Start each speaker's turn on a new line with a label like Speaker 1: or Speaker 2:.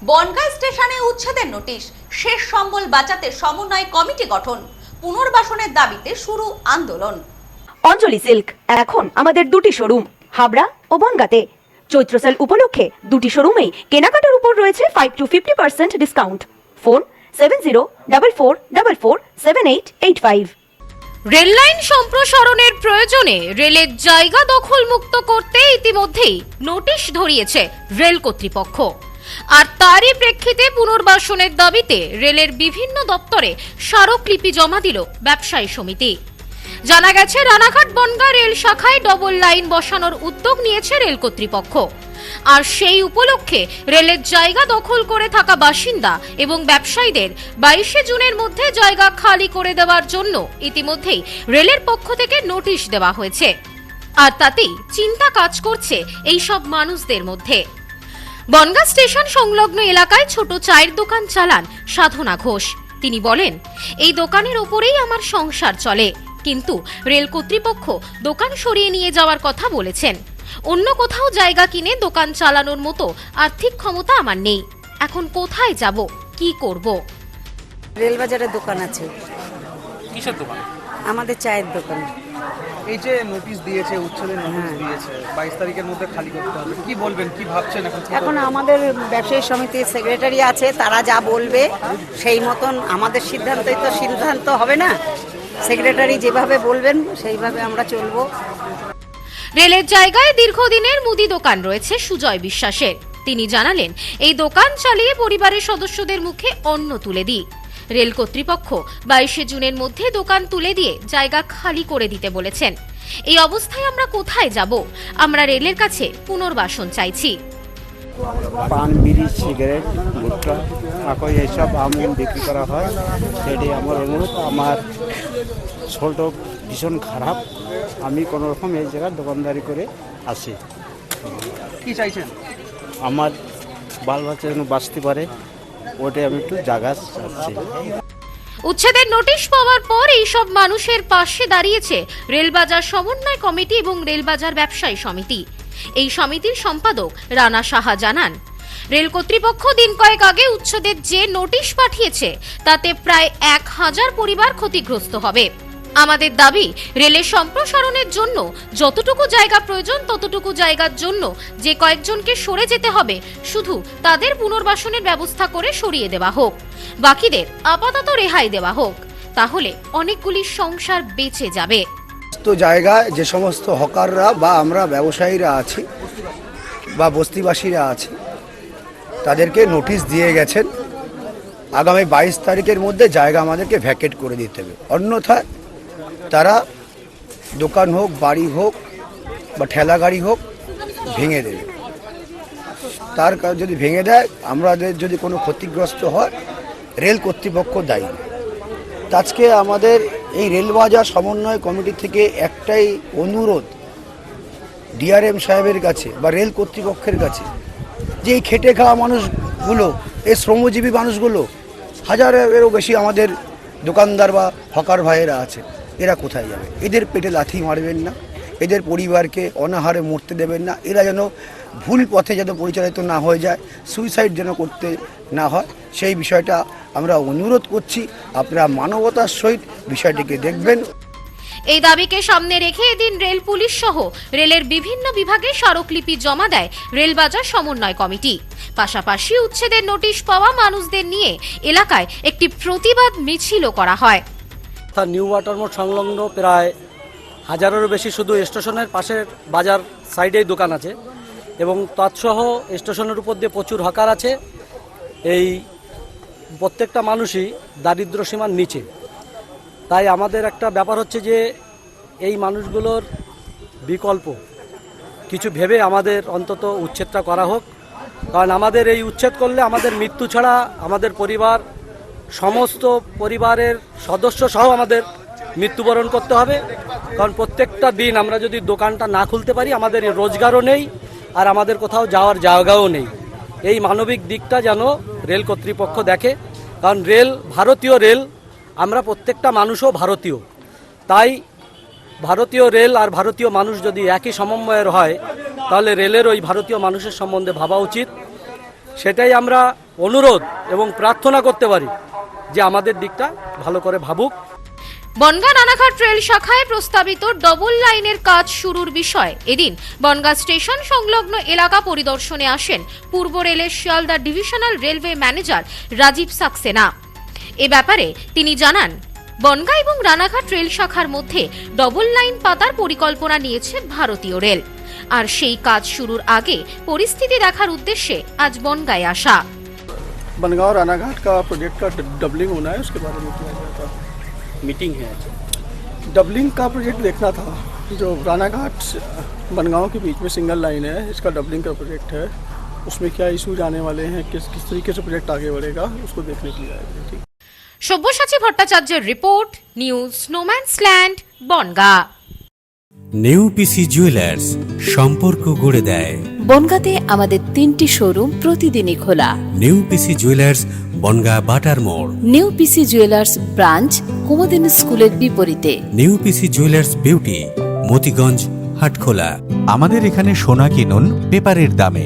Speaker 1: বনগাঁ স্টেশনে উচ্ছেদের নোটিশ, শেষ সম্বল বাঁচাতে সমন্বয় কমিটি গঠন, পুনর্বাসনের দাবিতে শুরু আন্দোলন।
Speaker 2: অঞ্জলি সিল্ক এখন আমাদের দুটি শোরুম হাবড়া ও বনগাঁতে। চৈত্র সেল উপলক্ষে দুটি শোরুমেই কেনাকাটার উপর রয়েছে 5 to 50% ডিসকাউন্ট। ফোন 7044447885।
Speaker 3: রেললাইন সম্প্রসারণের প্রয়োজনে রেলের জায়গা দখল মুক্ত করতে ইতিমধ্যেই নোটিশ ধরিয়েছে রেল কর্তৃপক্ষ। আর তারই প্রেক্ষিতে পুনর্বাসনের দাবিতে রেলের বিভিন্ন দপ্তরে স্মারকলিপি জমা দিল ব্যবসায়ী সমিতি। জানা গেছে, রানাঘাট বনগাঁ রেল শাখায় ডবল লাইন বসানোর উদ্যোগ নিয়েছে রেল কর্তৃপক্ষ। আর সেই উপলক্ষে রেলের জায়গা দখল করে থাকা বাসিন্দা এবং ব্যবসায়ীদের 22 জুনের মধ্যে জায়গা খালি করে দেওয়ার জন্য ইতিমধ্যেই রেলের পক্ষ থেকে নোটিশ দেওয়া হয়েছে। আর তাতেই চিন্তা কাজ করছে এই সব মানুষদের মধ্যে। বনগাঁ স্টেশন সংলগ্ন এলাকায় ছোট চায়ের দোকান চালান সাধনা ঘোষ। তিনি বলেন, এই দোকানের ওপরেই আমার সংসার চলে, কিন্তু রেল কর্তৃপক্ষ দোকান সরিয়ে নিয়ে যাওয়ার কথা বলেছেন। অন্য কোথাও জায়গা কিনে দোকান চালানোর মতো আর্থিক ক্ষমতা আমার নেই। এখন কোথায় যাব, কি করব?
Speaker 4: রেলবাজারের দোকান আছে।
Speaker 5: কিসের দোকান?
Speaker 4: আমাদের চায়ের দোকান।
Speaker 5: এই যে নোটিশ দিয়েছে, উচ্ছেদের নোটিশ দিয়েছে, 22 তারিখের মধ্যে খালি করতে হবে, কি বলবেন, কি ভাবছেন এখন?
Speaker 4: এখন আমাদের ব্যবসায়ী সমিতির সেক্রেটারি আছে, তারা যা বলবে সেই মতন আমাদের সিদ্ধান্ত হবে না। সেক্রেটারি যেভাবে বলবেন সেইভাবে আমরা চলবো।
Speaker 3: রেলের জায়গায় দীর্ঘদিনের মুদি দোকান রয়েছে সুজয় বিশ্বাসের। তিনি জানালেন, এই দোকান চালিয়ে পরিবারের সদস্যদের মুখে অন্ন তুলে দিই। রেল কর্তৃপক্ষ 22 জুনের মধ্যে দোকান তুলে দিয়ে জায়গা খালি করে দিতে বলেছেন। এই অবস্থায় আমরা কোথায় যাব? আমরা রেলের কাছে পুনর্বাসন চাইছি।
Speaker 6: পান, বিড়ি, সিগারেট, ভুট্টা, কাকই এইসব আমন বিক্রি করা হয়। সেটি আমার অনুরোধ। আমার ছোট ভীষণ খারাপ, আমি কোনো রকম এই জায়গায় দোকানদারি করে আসি।
Speaker 5: কি চাইছেন?
Speaker 6: আমার বাল বাচ্চা যেন বাঁচতে পারে, ওটাই আমি একটু জায়গা চাচ্ছি।
Speaker 3: উচ্ছেদের নোটিশ পাওয়ার পর এই সব মানুষের পাশে দাঁড়িয়েছে রেলবাজার সমন্বয় কমিটি এবং রেলবাজার ব্যবসায়ী সমিতি। এই সমিতির সম্পাদক রানা সাহা জানান, রেল কর্তৃপক্ষ দিন কয়েক আগে উচ্ছেদের যে নোটিশ পাঠিয়েছে তাতে প্রায় 1000 পরিবার ক্ষতিগ্রস্ত হবে। আমাদের দাবি, রেলের সম্প্রসারণের জন্য যতটুকু জায়গা প্রয়োজন ততটুকু জায়গার জন্য যে কয়েকজনকে সরে যেতে হবে, শুধু তাদের পুনর্বাসনের ব্যবস্থা করে সরিয়ে দেওয়া হোক, বাকিদের আপাতত রেহাই দেওয়া হোক। তাহলে অনেকগুলি সংসার বেঁচে যাবে।
Speaker 7: তো জায়গায় যে সমস্ত হকাররা বা আমরা ব্যবসায়ীরা আছি বা বস্তিবাসীরা আছি, তাদেরকে নোটিশ দিয়ে গেছেন আগামী 22 তারিখের মধ্যে জায়গা আমাদেরকে ভ্যাকেট করে দিতে হবে। অন্যথায় তারা দোকান হোক, বাড়ি হোক বা ঠেলা গাড়ি হোক ভেঙে দেবে। তার যদি ভেঙে দেয়, আমাদের যদি কোনো ক্ষতিগ্রস্ত হয়, রেল কর্তৃপক্ষ দায়ী। আজকে আমাদের এই রেলবাজার সমন্বয় কমিটি থেকে একটাই অনুরোধ ডিআরএম সাহেবের কাছে বা রেল কর্তৃপক্ষের কাছে, যে এই খেটে খাওয়া মানুষগুলো, এই শ্রমজীবী মানুষগুলো, হাজারেরও বেশি আমাদের দোকানদার বা হকার ভাইয়েরা আছে, এরা কোথায় যাবে? এদের পেটে লাথি মারবেন না, এদের পরিবারকে অনাহারে মরতে দেবেন না। এরা যেন ভুল পথে যেন পরিচালিত না হয়ে যায়, সুইসাইড যেন করতে না হয়, সেই বিষয়টা আমরা অনুরোধ করছি। আপনারা মানবতার সহিত বিষয়টিকে দেখবেন।
Speaker 3: এই দাবিকে সামনে রেখে এদিন রেল পুলিশ সহ রেলের বিভিন্ন বিভাগে স্মারকলিপি জমা দেয় রেলবাজার সমন্বয় কমিটি। পাশাপাশি উচ্ছেদের নোটিশ পাওয়া মানুষদের নিয়ে এলাকায় একটি প্রতিবাদ মিছিলও করা হয়।
Speaker 8: নিউ ওয়াটার মোড় সংলগ্ন প্রায় 1000-এরও বেশি শুধু স্টেশনের পাশের বাজার সাইডেই দোকান আছে এবং তৎসহ স্টেশনের উপর দিয়ে প্রচুর হকার আছে। এই প্রত্যেকটা মানুষই দারিদ্র সীমার নিচে। তাই আমাদের একটা ব্যাপার হচ্ছে যে এই মানুষগুলোর বিকল্প কিছু ভেবে আমাদের অন্তত উচ্ছেদটা করা হোক। কারণ আমাদের এই উচ্ছেদ করলে আমাদের মৃত্যু ছাড়া আমাদের পরিবার, সমস্ত পরিবারের সদস্য সহ আমাদের মৃত্যুবরণ করতে হবে। কারণ প্রত্যেকটা দিন আমরা যদি দোকানটা না খুলতে পারি, আমাদের রোজগারও নেই আর আমাদের কোথাও যাওয়ার জায়গাও নেই। এই মানবিক দিকটা যেন রেল কর্তৃপক্ষ দেখে। কারণ রেল ভারতীয় রেল, আমরা প্রত্যেকটা মানুষও ভারতীয়। তাই ভারতীয় রেল আর ভারতীয় মানুষ যদি একই সমন্বয়ের হয়, তাহলে রেলের ওই ভারতীয় মানুষের সম্বন্ধে ভাবা উচিত। সেটাই আমরা অনুরোধ এবং প্রার্থনা করতে পারি যে আমাদের দিকটা ভালো করে ভাবুক।
Speaker 3: বনগাঁ রানাঘাট রেল শাখায় প্রস্তাবিত ডবল লাইনের কাজ শুরুর বিষয়ে এদিন বনগাঁ স্টেশন সংলগ্ন এলাকা পরিদর্শনে আসেন পূর্ব রেলের Sealdah divisional railway manager Rajiv Saxena. এ ব্যাপারে তিনি জানান, বনগাঁ এবং রানাঘাট রেল শাখার মধ্যে ডবল লাইন পাতার পরিকল্পনা নিয়েছে ভারতীয় রেল, আর সেই কাজ শুরুর আগে পরিস্থিতি দেখার উদ্দেশ্যে আজ বনগাঁয় আসা।
Speaker 9: बनगांव रानाघाट का प्रोजेक्ट का डबलिंग होना है, उसके बारे में किया गया था।
Speaker 8: मीटिंग है
Speaker 9: डबलिंग का प्रोजेक्ट देखना था, जो रानाघाट बनगांव के बीच में सिंगल लाइन है, इसका डबलिंग का प्रोजेक्ट है। उसमें क्या इशूज आने वाले हैं, किस तरीके से प्रोजेक्ट आगे बढ़ेगा, उसको देखने के लिए आए थे। ठीक।
Speaker 3: সব্যসাচী ভট্টাচার্যের রিপোর্ট, নিউজ স্নোম্যান্সল্যান্ড, বনগাঁ।
Speaker 10: নিউ পিসি জুয়েলার্স, সম্পর্ক গড়ে দেয়।
Speaker 11: বনগাঁতে আমাদের 3টি শোরুম প্রতিদিনই খোলা।
Speaker 10: নিউ পিসি জুয়েলার্স, বনগাঁ বাটার মোড়।
Speaker 11: New PC jewellers branch Kumudini স্কুলের বিপরীতে।
Speaker 10: New PC jewellers beauty, Motiganj, Hatkhola.
Speaker 12: আমাদের এখানে সোনা কিনুন পেপারের দামে।